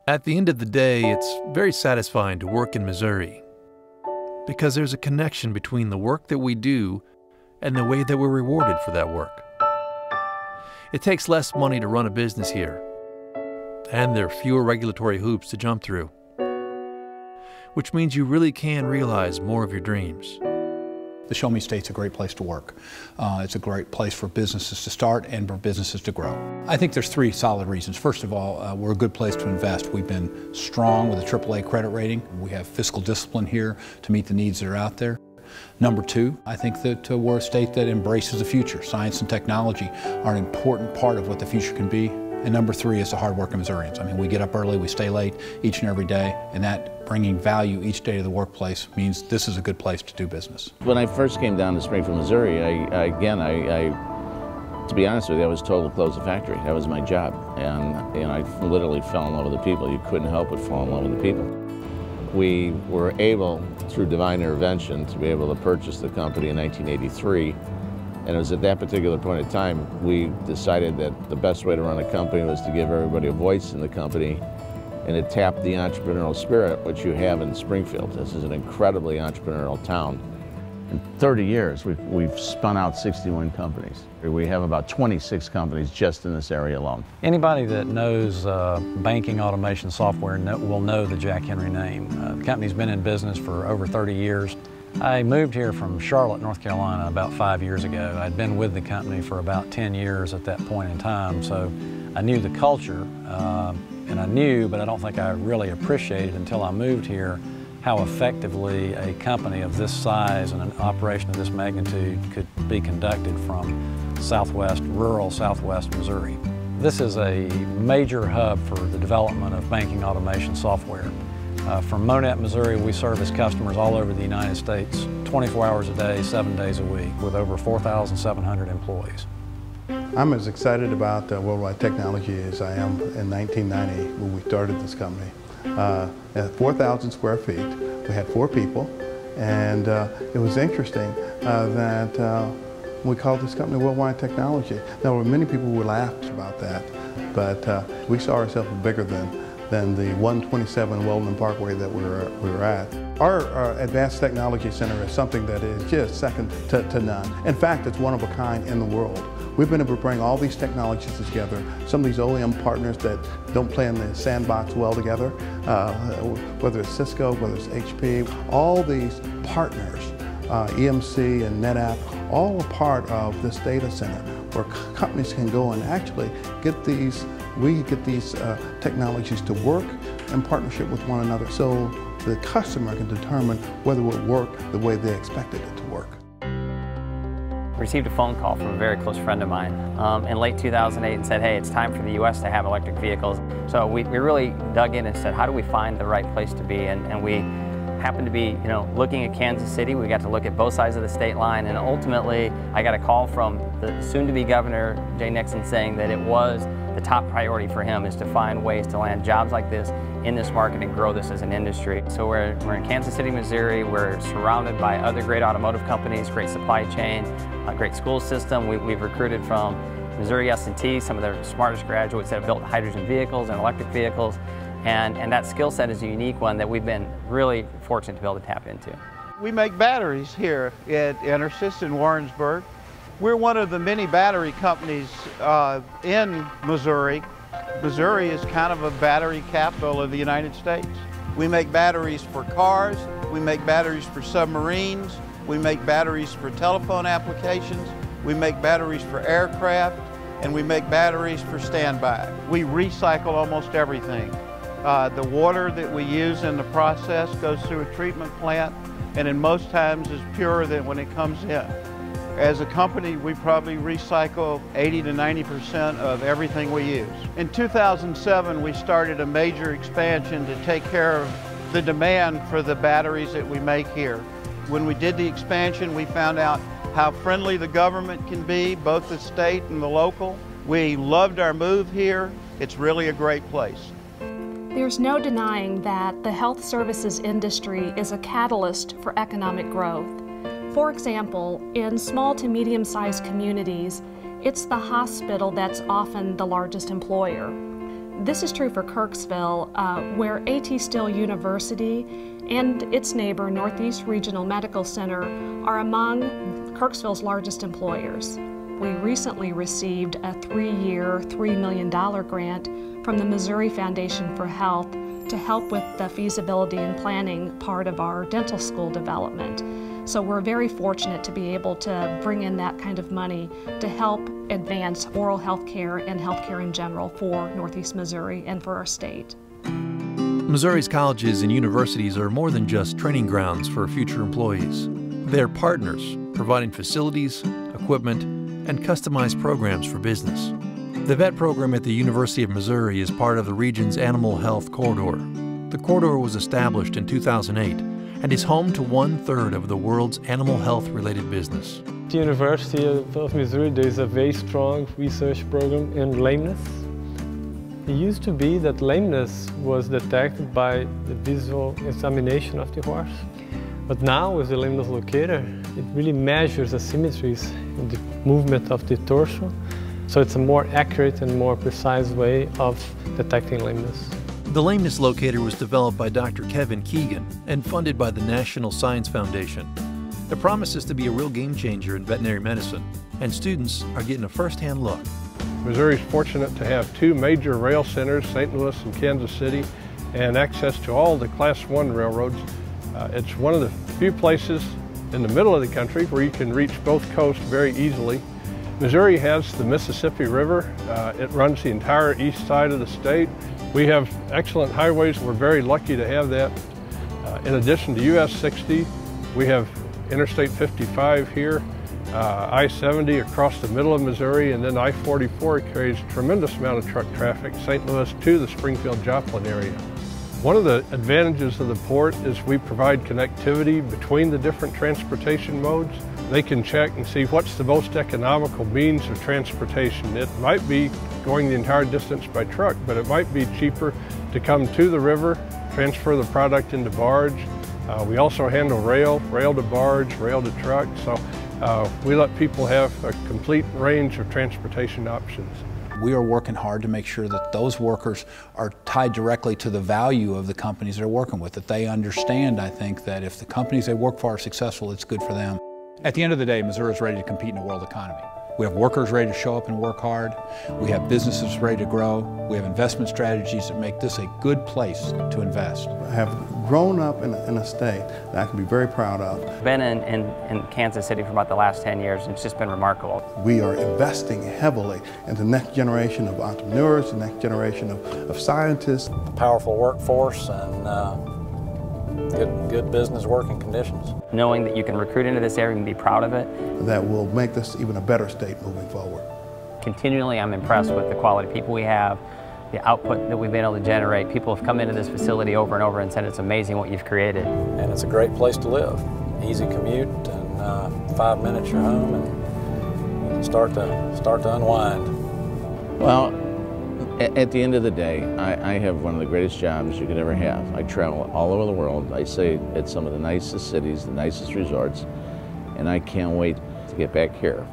At the end of the day, it's very satisfying to work in Missouri because there's a connection between the work that we do and the way that we're rewarded for that work. It takes less money to run a business here, and there are fewer regulatory hoops to jump through, which means you really can realize more of your dreams. The Show Me State's a great place to work. It's a great place for businesses to start and for businesses to grow. I think there's three solid reasons. First of all, we're a good place to invest. We've been strong with a AAA credit rating. We have fiscal discipline here to meet the needs that are out there. Number two, I think that we're a state that embraces the future. Science and technology are an important part of what the future can be. And number three is the hard-working Missourians. I mean, we get up early, we stay late each and every day, and that bringing value each day to the workplace means this is a good place to do business. When I first came down to Springfield, Missouri, to be honest with you, I was told to close the factory. That was my job. And I literally fell in love with the people. You couldn't help but fall in love with the people. We were able, through divine intervention, to be able to purchase the company in 1983. And it was at that particular point in time, we decided that the best way to run a company was to give everybody a voice in the company and to tap the entrepreneurial spirit, which you have in Springfield. This is an incredibly entrepreneurial town. In 30 years, we've spun out 61 companies. We have about 26 companies just in this area alone. Anybody that knows banking automation software will know the Jack Henry name. The company's been in business for over 30 years. I moved here from Charlotte, North Carolina about 5 years ago. I'd been with the company for about 10 years at that point in time, so I knew the culture, and I knew, but I don't think I really appreciated until I moved here, how effectively a company of this size and an operation of this magnitude could be conducted from rural southwest Missouri. This is a major hub for the development of banking automation software. From Monett, Missouri, we service customers all over the United States, 24 hours a day, 7 days a week, with over 4,700 employees. I'm as excited about Worldwide Technology as I am in 1990 when we started this company. At 4,000 square feet, we had 4 people, and it was interesting that we called this company Worldwide Technology. There were many people who laughed about that, but we saw ourselves bigger than the 127 Weldon Parkway that we were at. Our Advanced Technology Center is something that is just second to none. In fact, it's one of a kind in the world. We've been able to bring all these technologies together, some of these OEM partners that don't play in the sandbox well together, whether it's Cisco, whether it's HP, all these partners, EMC and NetApp, all a part of this data center where companies can go and actually get these technologies to work in partnership with one another so the customer can determine whether it will work the way they expected it to work. I received a phone call from a very close friend of mine in late 2008 and said, hey, it's time for the U.S. to have electric vehicles. So we really dug in and said, how do we find the right place to be? And we happened to be, looking at Kansas City. We got to look at both sides of the state line, and ultimately I got a call from the soon-to-be Governor, Jay Nixon, saying that it was the top priority for him is to find ways to land jobs like this in this market and grow this as an industry. So we're in Kansas City, Missouri. We're surrounded by other great automotive companies, great supply chain, a great school system. We've recruited from Missouri S&T, some of their smartest graduates that have built hydrogen vehicles and electric vehicles. And that skill set is a unique one that we've been really fortunate to be able to tap into. We make batteries here at EnerSys in Warrensburg. We're one of the many battery companies in Missouri. Missouri is kind of a battery capital of the United States. We make batteries for cars, we make batteries for submarines, we make batteries for telephone applications, we make batteries for aircraft, and we make batteries for standby. We recycle almost everything. The water that we use in the process goes through a treatment plant, and in most times is purer than when it comes in. As a company, we probably recycle 80 to 90% of everything we use. In 2007, we started a major expansion to take care of the demand for the batteries that we make here. When we did the expansion, we found out how friendly the government can be, both the state and the local. We loved our move here. It's really a great place. There's no denying that the health services industry is a catalyst for economic growth. For example, in small to medium-sized communities, it's the hospital that's often the largest employer. This is true for Kirksville, where A.T. Still University and its neighbor, Northeast Regional Medical Center, are among Kirksville's largest employers. We recently received a 3-year, $3 million grant from the Missouri Foundation for Health to help with the feasibility and planning part of our dental school development. So we're very fortunate to be able to bring in that kind of money to help advance oral health care and health care in general for Northeast Missouri and for our state. Missouri's colleges and universities are more than just training grounds for future employees. They're partners, providing facilities, equipment, and customized programs for business. The VET program at the University of Missouri is part of the region's Animal Health Corridor. The corridor was established in 2008 and is home to 1/3 of the world's animal health-related business. At the University of Missouri, there is a very strong research program in lameness. It used to be that lameness was detected by the visual examination of the horse. But now with the lameness locator, it really measures asymmetries in the movement of the torso. So it's a more accurate and more precise way of detecting lameness. The lameness locator was developed by Dr. Kevin Keegan and funded by the National Science Foundation. It promises to be a real game changer in veterinary medicine, and students are getting a first-hand look. Missouri is fortunate to have 2 major rail centers, St. Louis and Kansas City, and access to all the Class I railroads. It's one of the few places in the middle of the country where you can reach both coasts very easily. Missouri has the Mississippi River. It runs the entire east side of the state. We have excellent highways. We're very lucky to have that. In addition to US 60, we have Interstate 55 here, I-70 across the middle of Missouri, and then I-44 carries a tremendous amount of truck traffic, St. Louis to the Springfield-Joplin area. One of the advantages of the port is we provide connectivity between the different transportation modes. They can check and see what's the most economical means of transportation. It might be going the entire distance by truck, but it might be cheaper to come to the river, transfer the product into barge. We also handle rail to barge, rail to truck. So we let people have a complete range of transportation options. We are working hard to make sure that those workers are tied directly to the value of the companies they're working with, that they understand, I think, that if the companies they work for are successful, it's good for them. At the end of the day, Missouri is ready to compete in the world economy. We have workers ready to show up and work hard. We have businesses ready to grow. We have investment strategies that make this a good place to invest. I have grown up in a state that I can be very proud of. I've been in Kansas City for about the last 10 years, and it's just been remarkable. We are investing heavily in the next generation of entrepreneurs, the next generation of scientists. Powerful workforce and good business working conditions. Knowing that you can recruit into this area and be proud of it. That will make this even a better state moving forward. Continually, I'm impressed with the quality of people we have, the output that we've been able to generate. People have come into this facility over and over and said it's amazing what you've created. And it's a great place to live. Easy commute, and 5 minutes you're home, and you can start to unwind. Well, at the end of the day, I have one of the greatest jobs you could ever have. I travel all over the world. I stay at some of the nicest cities, the nicest resorts, and I can't wait to get back here.